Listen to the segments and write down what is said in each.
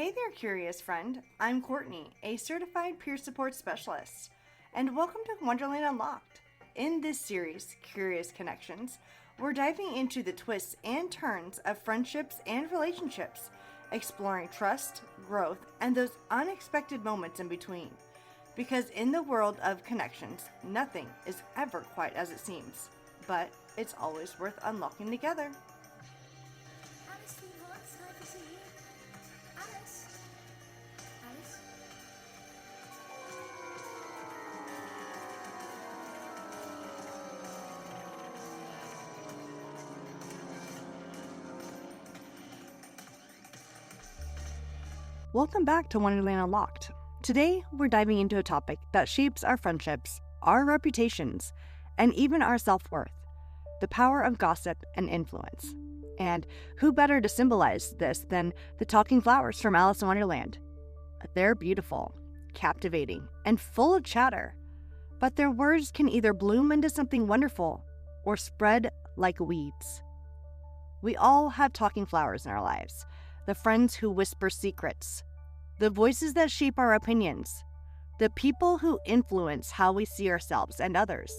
Hey there, curious friend. I'm Courtney, a certified peer support specialist, and welcome to Wonderland Unlocked. In this series, Curious Connections, we're diving into the twists and turns of friendships and relationships, exploring trust, growth, and those unexpected moments in between. Because in the world of connections, nothing is ever quite as it seems, but it's always worth unlocking together. Alice, sweetheart, it's nice to see you. Alice. Alice. Welcome back to Wonderland Unlocked. Today, we're diving into a topic that shapes our friendships, our reputations, and even our self-worth: the power of gossip and influence. And who better to symbolize this than the talking flowers from Alice in Wonderland? They're beautiful, captivating, and full of chatter, but their words can either bloom into something wonderful or spread like weeds. We all have talking flowers in our lives, the friends who whisper secrets, the voices that shape our opinions, the people who influence how we see ourselves and others.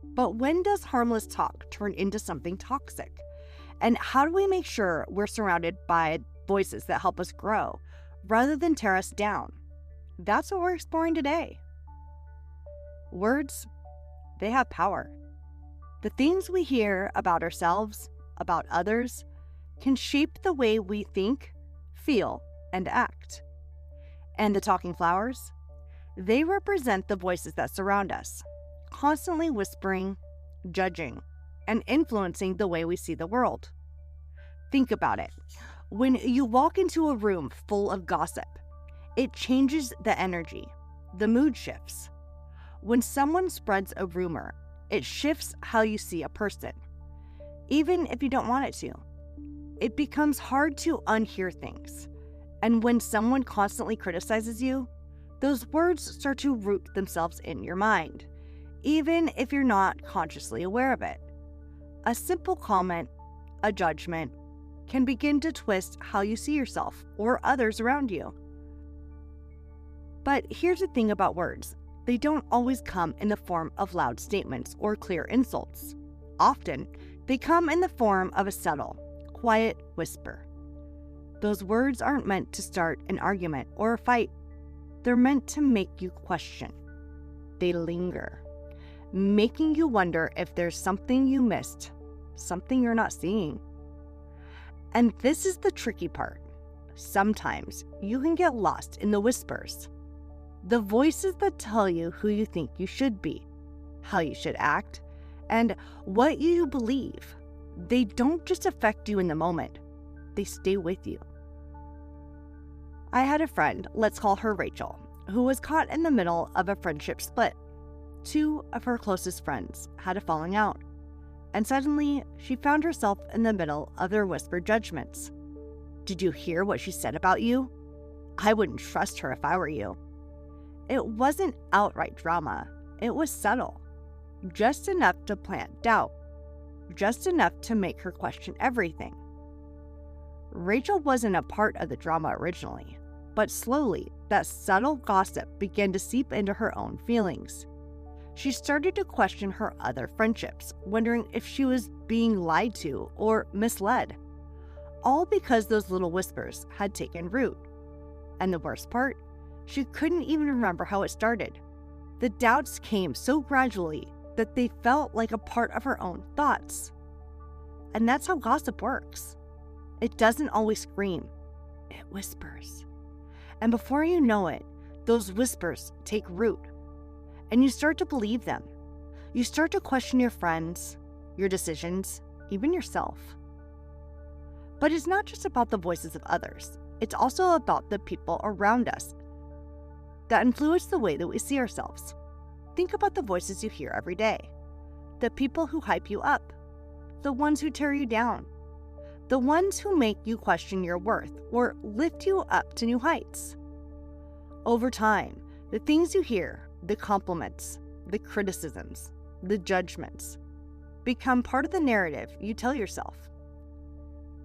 But when does harmless talk turn into something toxic? And how do we make sure we're surrounded by voices that help us grow rather than tear us down? That's what we're exploring today. Words, they have power. The things we hear about ourselves, about others, can shape the way we think, feel, and act. And the talking flowers? They represent the voices that surround us, constantly whispering, judging, and influencing the way we see the world. Think about it. When you walk into a room full of gossip, it changes the energy. The mood shifts. When someone spreads a rumor, it shifts how you see a person, even if you don't want it to. It becomes hard to unhear things. And when someone constantly criticizes you, those words start to root themselves in your mind, even if you're not consciously aware of it. A simple comment, a judgment, can begin to twist how you see yourself or others around you. But here's the thing about words. They don't always come in the form of loud statements or clear insults. Often, they come in the form of a subtle, quiet whisper. Those words aren't meant to start an argument or a fight. They're meant to make you question. They linger, making you wonder if there's something you missed, something you're not seeing. And this is the tricky part. Sometimes you can get lost in the whispers, the voices that tell you who you think you should be, how you should act, and what you believe. They don't just affect you in the moment. They stay with you. I had a friend, let's call her Rachel, who was caught in the middle of a friendship split. Two of her closest friends had a falling out, and suddenly she found herself in the middle of their whispered judgments. Did you hear what she said about you? I wouldn't trust her if I were you. It wasn't outright drama. It was subtle, just enough to plant doubt, just enough to make her question everything. Rachel wasn't a part of the drama originally, but slowly that subtle gossip began to seep into her own feelings. She started to question her other friendships, wondering if she was being lied to or misled, all because those little whispers had taken root. And the worst part, she couldn't even remember how it started. The doubts came so gradually that they felt like a part of her own thoughts. And that's how gossip works. It doesn't always scream, it whispers. And before you know it, those whispers take root, and you start to believe them. You start to question your friends, your decisions, even yourself. But it's not just about the voices of others. It's also about the people around us that influence the way that we see ourselves. Think about the voices you hear every day. The people who hype you up, the ones who tear you down, the ones who make you question your worth or lift you up to new heights. Over time, the things you hear, the compliments, the criticisms, the judgments, become part of the narrative you tell yourself.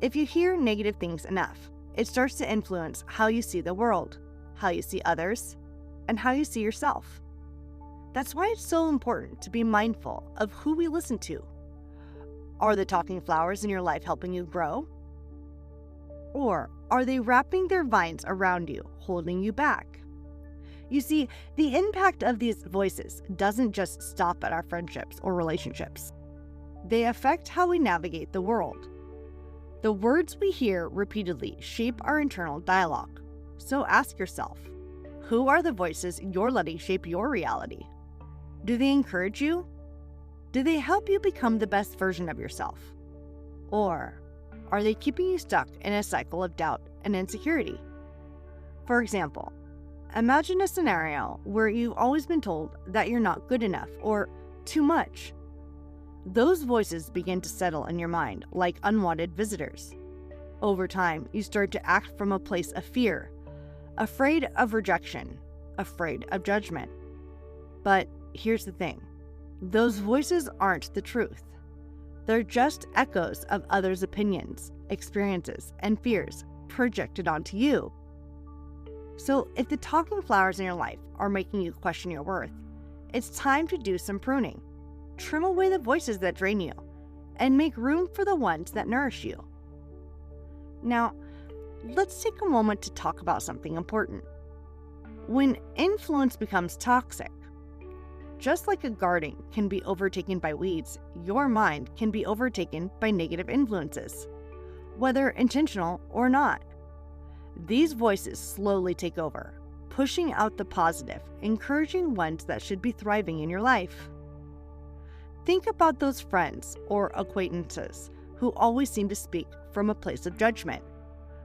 If you hear negative things enough, it starts to influence how you see the world, how you see others, and how you see yourself. That's why it's so important to be mindful of who we listen to. Are the talking flowers in your life helping you grow? Or are they wrapping their vines around you, holding you back? You see, the impact of these voices doesn't just stop at our friendships or relationships. They affect how we navigate the world. The words we hear repeatedly shape our internal dialogue. So ask yourself, who are the voices you're letting shape your reality? Do they encourage you? Do they help you become the best version of yourself? Or are they keeping you stuck in a cycle of doubt and insecurity? For example, imagine a scenario where you've always been told that you're not good enough or too much. Those voices begin to settle in your mind like unwanted visitors. Over time, you start to act from a place of fear, afraid of rejection, afraid of judgment. But here's the thing. Those voices aren't the truth. They're just echoes of others' opinions, experiences, and fears projected onto you. So if the talking flowers in your life are making you question your worth, it's time to do some pruning. Trim away the voices that drain you and make room for the ones that nourish you. Now, let's take a moment to talk about something important. When influence becomes toxic, just like a garden can be overtaken by weeds, your mind can be overtaken by negative influences, whether intentional or not. These voices slowly take over, pushing out the positive, encouraging ones that should be thriving in your life. Think about those friends or acquaintances who always seem to speak from a place of judgment,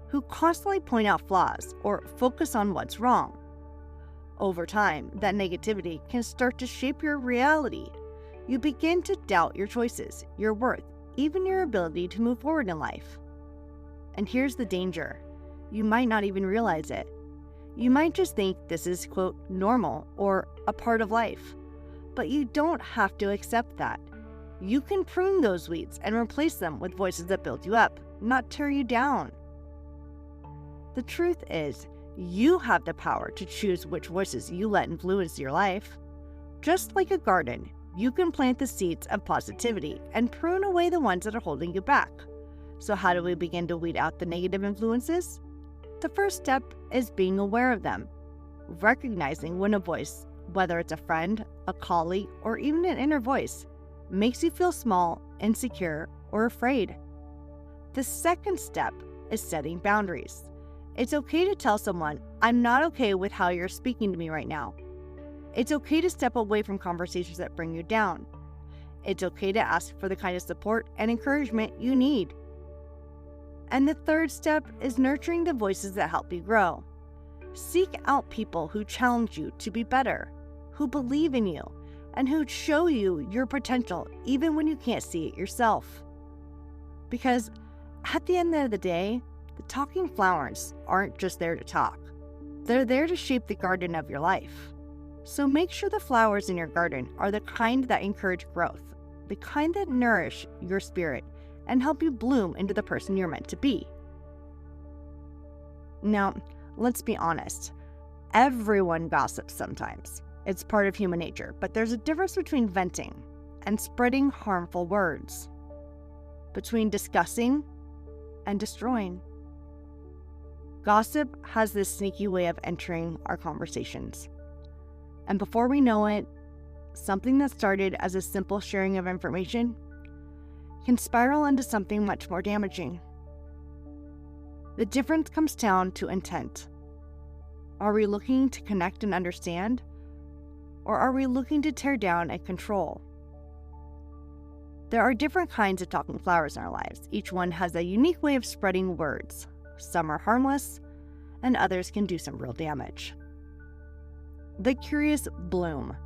who constantly point out flaws or focus on what's wrong. Over time, that negativity can start to shape your reality. You begin to doubt your choices, your worth, even your ability to move forward in life. And here's the danger. You might not even realize it. You might just think this is, quote, normal or a part of life. But you don't have to accept that. You can prune those weeds and replace them with voices that build you up, not tear you down. The truth is, you have the power to choose which voices you let influence your life. Just like a garden, you can plant the seeds of positivity and prune away the ones that are holding you back. So how do we begin to weed out the negative influences? The first step is being aware of them, recognizing when a voice, whether it's a friend, a colleague, or even an inner voice, makes you feel small, insecure, or afraid. The second step is setting boundaries. It's okay to tell someone, I'm not okay with how you're speaking to me right now. It's okay to step away from conversations that bring you down. It's okay to ask for the kind of support and encouragement you need. And the third step is nurturing the voices that help you grow. Seek out people who challenge you to be better, who believe in you, and who show you your potential even when you can't see it yourself. Because at the end of the day, the talking flowers aren't just there to talk. They're there to shape the garden of your life. So make sure the flowers in your garden are the kind that encourage growth, the kind that nourish your spirit and help you bloom into the person you're meant to be. Now, let's be honest. Everyone gossips sometimes. It's part of human nature, but there's a difference between venting and spreading harmful words, between discussing and destroying. Gossip has this sneaky way of entering our conversations. And before we know it, something that started as a simple sharing of information can spiral into something much more damaging. The difference comes down to intent. Are we looking to connect and understand? Or are we looking to tear down and control? There are different kinds of talking flowers in our lives. Each one has a unique way of spreading words. Some are harmless, and others can do some real damage. The curious bloom.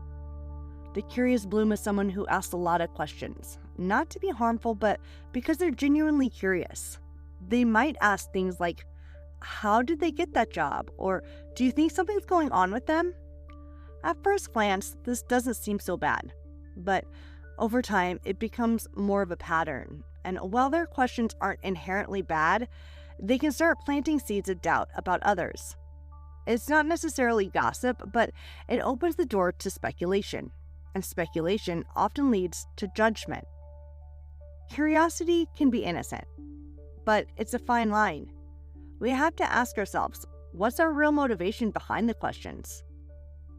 The curious bloom is someone who asks a lot of questions, not to be harmful, but because they're genuinely curious. They might ask things like, how did they get that job? Or do you think something's going on with them? At first glance, this doesn't seem so bad, but over time, it becomes more of a pattern. And while their questions aren't inherently bad, they can start planting seeds of doubt about others. It's not necessarily gossip, but it opens the door to speculation, and speculation often leads to judgment. Curiosity can be innocent, but it's a fine line. We have to ask ourselves, what's our real motivation behind the questions?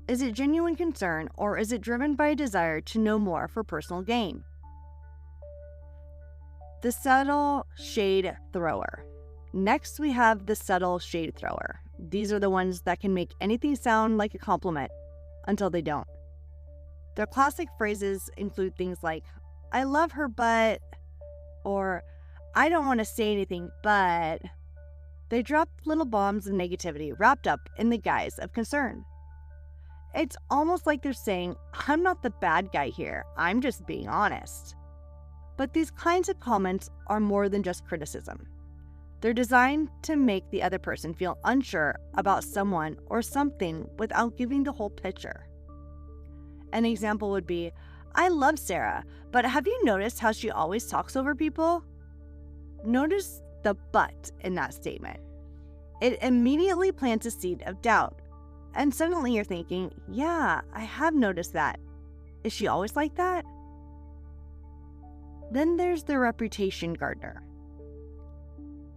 Is it genuine concern, or is it driven by a desire to know more for personal gain? The subtle shade thrower. Next, we have the subtle shade thrower. These are the ones that can make anything sound like a compliment until they don't. Their classic phrases include things like, I love her, but, or I don't want to say anything, but. They drop little bombs of negativity wrapped up in the guise of concern. It's almost like they're saying, I'm not the bad guy here, I'm just being honest. But these kinds of comments are more than just criticism. They're designed to make the other person feel unsure about someone or something without giving the whole picture. An example would be, I love Sarah, but have you noticed how she always talks over people? Notice the but in that statement. It immediately plants a seed of doubt. And suddenly you're thinking, yeah, I have noticed that. Is she always like that? Then there's the reputation gardener.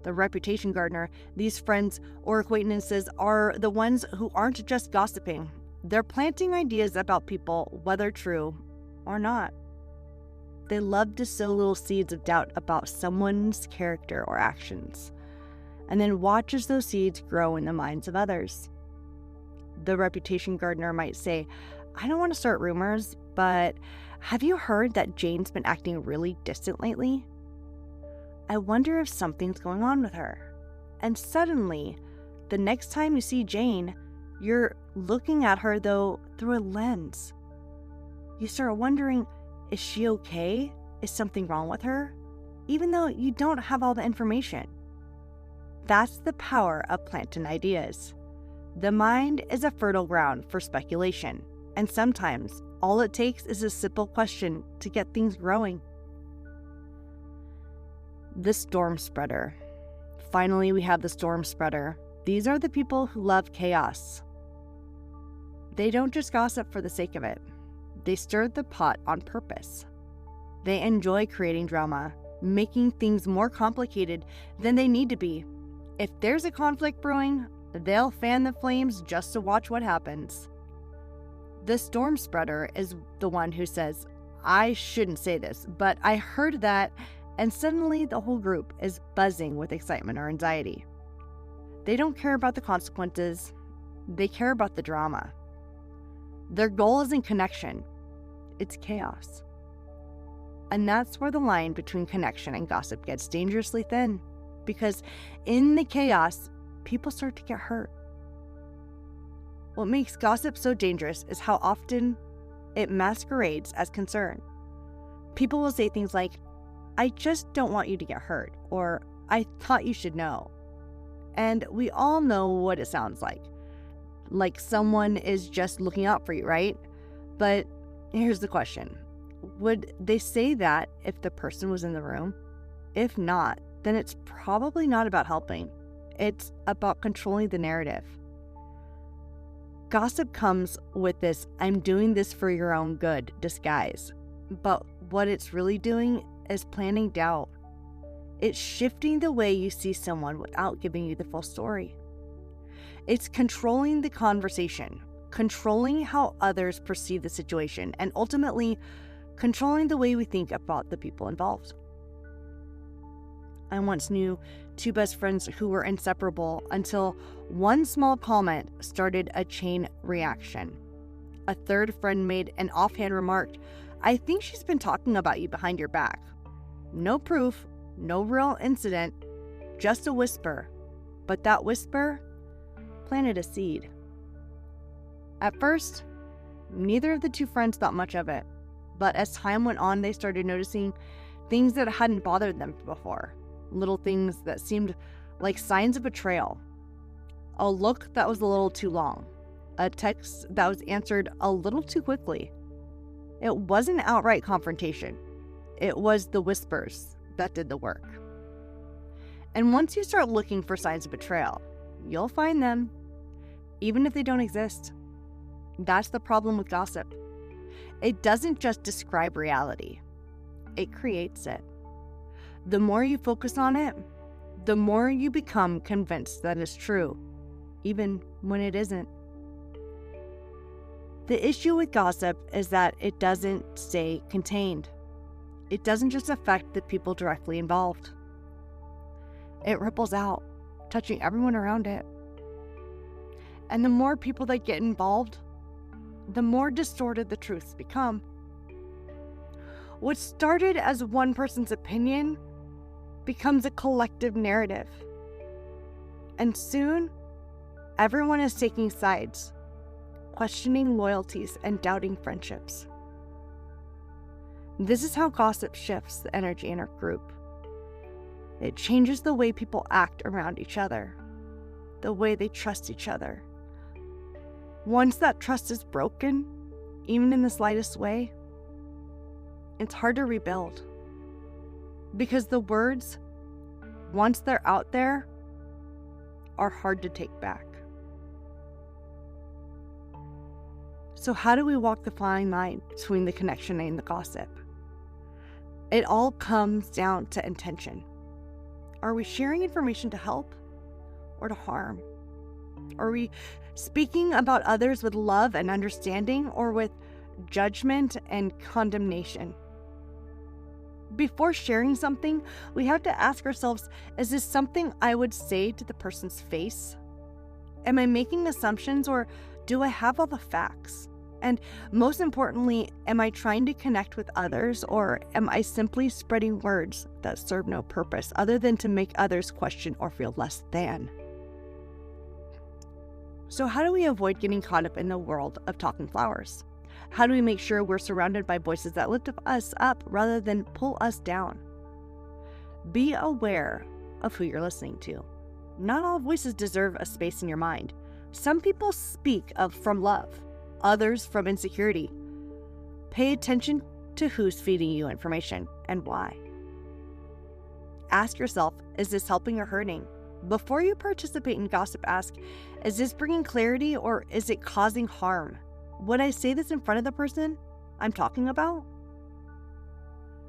The reputation gardener, these friends or acquaintances are the ones who aren't just gossiping. They're planting ideas about people, whether true or not. They love to sow little seeds of doubt about someone's character or actions, and then watch as those seeds grow in the minds of others. The reputation gardener might say, I don't want to start rumors, but have you heard that Jane's been acting really distant lately? I wonder if something's going on with her. And suddenly, the next time you see Jane, you're looking at her, though, through a lens. You start wondering, is she okay? Is something wrong with her? Even though you don't have all the information. That's the power of planting ideas. The mind is a fertile ground for speculation, and sometimes all it takes is a simple question to get things growing. The storm spreader. Finally, we have the storm spreader. These are the people who love chaos. They don't just gossip for the sake of it. They stir the pot on purpose. They enjoy creating drama, making things more complicated than they need to be. If there's a conflict brewing, they'll fan the flames just to watch what happens. The storm spreader is the one who says, I shouldn't say this, but I heard that, and suddenly the whole group is buzzing with excitement or anxiety. They don't care about the consequences, they care about the drama. Their goal isn't connection, it's chaos. And that's where the line between connection and gossip gets dangerously thin, because in the chaos, people start to get hurt. What makes gossip so dangerous is how often it masquerades as concern. People will say things like, I just don't want you to get hurt, or I thought you should know. And we all know what it sounds like someone is just looking out for you, right? But here's the question. Would they say that if the person was in the room? If not, then it's probably not about helping. It's about controlling the narrative. Gossip comes with this, I'm doing this for your own good disguise. But what it's really doing is planting doubt. It's shifting the way you see someone without giving you the full story. It's controlling the conversation, controlling how others perceive the situation, and ultimately controlling the way we think about the people involved. I once knew two best friends who were inseparable until one small comment started a chain reaction. A third friend made an offhand remark, I think she's been talking about you behind your back. No proof, no real incident, just a whisper. But that whisper planted a seed. At first, neither of the two friends thought much of it, but as time went on, they started noticing things that hadn't bothered them before. Little things that seemed like signs of betrayal. A look that was a little too long. A text that was answered a little too quickly. It wasn't outright confrontation. It was the whispers that did the work. And once you start looking for signs of betrayal, you'll find them, even if they don't exist. That's the problem with gossip. It doesn't just describe reality, it creates it. The more you focus on it, the more you become convinced that it's true, even when it isn't. The issue with gossip is that it doesn't stay contained. It doesn't just affect the people directly involved. It ripples out, touching everyone around it. And the more people that get involved, the more distorted the truths become. What started as one person's opinion becomes a collective narrative. And soon, everyone is taking sides, questioning loyalties and doubting friendships. This is how gossip shifts the energy in our group. It changes the way people act around each other, the way they trust each other. Once that trust is broken, even in the slightest way, it's hard to rebuild. Because the words, once they're out there, are hard to take back. So how do we walk the fine line between the connection and the gossip? It all comes down to intention. Are we sharing information to help or to harm? Are we speaking about others with love and understanding, or with judgment and condemnation? Before sharing something, we have to ask ourselves, is this something I would say to the person's face? Am I making assumptions, or do I have all the facts? And most importantly, am I trying to connect with others, or am I simply spreading words that serve no purpose other than to make others question or feel less than? So how do we avoid getting caught up in the world of talking flowers? How do we make sure we're surrounded by voices that lift us up rather than pull us down? Be aware of who you're listening to. Not all voices deserve a space in your mind. Some people speak from love, others from insecurity. Pay attention to who's feeding you information and why. Ask yourself, is this helping or hurting? Before you participate in gossip, ask, is this bringing clarity or is it causing harm? Would I say this in front of the person I'm talking about?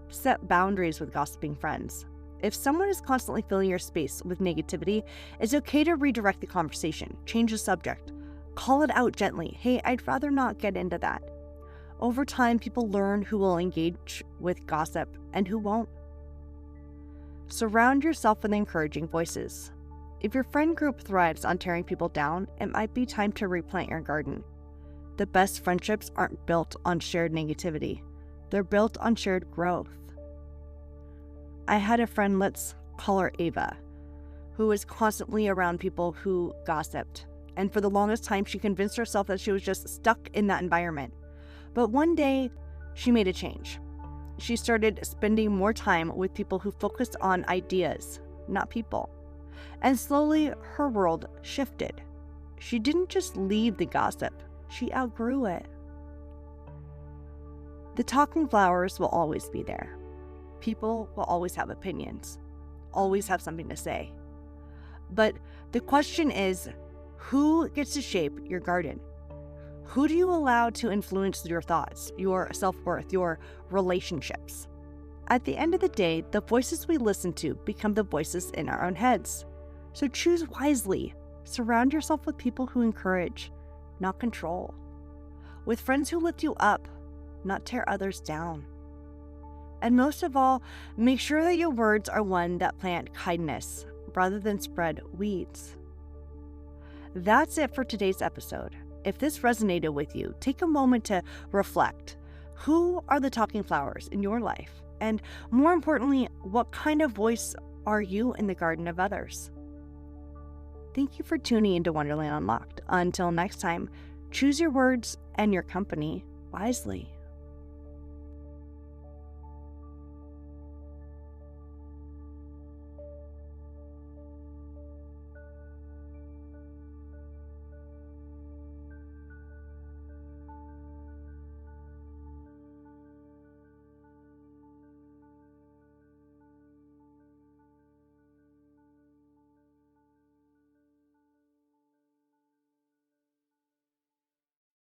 Set boundaries with gossiping friends. If someone is constantly filling your space with negativity, it's okay to redirect the conversation, change the subject, call it out gently. Hey, I'd rather not get into that. Over time, people learn who will engage with gossip and who won't. Surround yourself with encouraging voices. If your friend group thrives on tearing people down, it might be time to replant your garden. The best friendships aren't built on shared negativity. They're built on shared growth. I had a friend, let's call her Ava, who was constantly around people who gossiped. And for the longest time, she convinced herself that she was just stuck in that environment. But one day, she made a change. She started spending more time with people who focused on ideas, not people. And slowly, her world shifted. She didn't just leave the gossip, she outgrew it. The talking flowers will always be there. People will always have opinions, always have something to say. But the question is, who gets to shape your garden? Who do you allow to influence your thoughts, your self-worth, your relationships? At the end of the day, the voices we listen to become the voices in our own heads. So choose wisely. Surround yourself with people who encourage, not control. With friends who lift you up, not tear others down. And most of all, make sure that your words are one that plant kindness rather than spread weeds. That's it for today's episode. If this resonated with you, take a moment to reflect. Who are the talking flowers in your life? And more importantly, what kind of voice are you in the garden of others? Thank you for tuning into Wonderland Unlocked. Until next time, choose your words and your company wisely.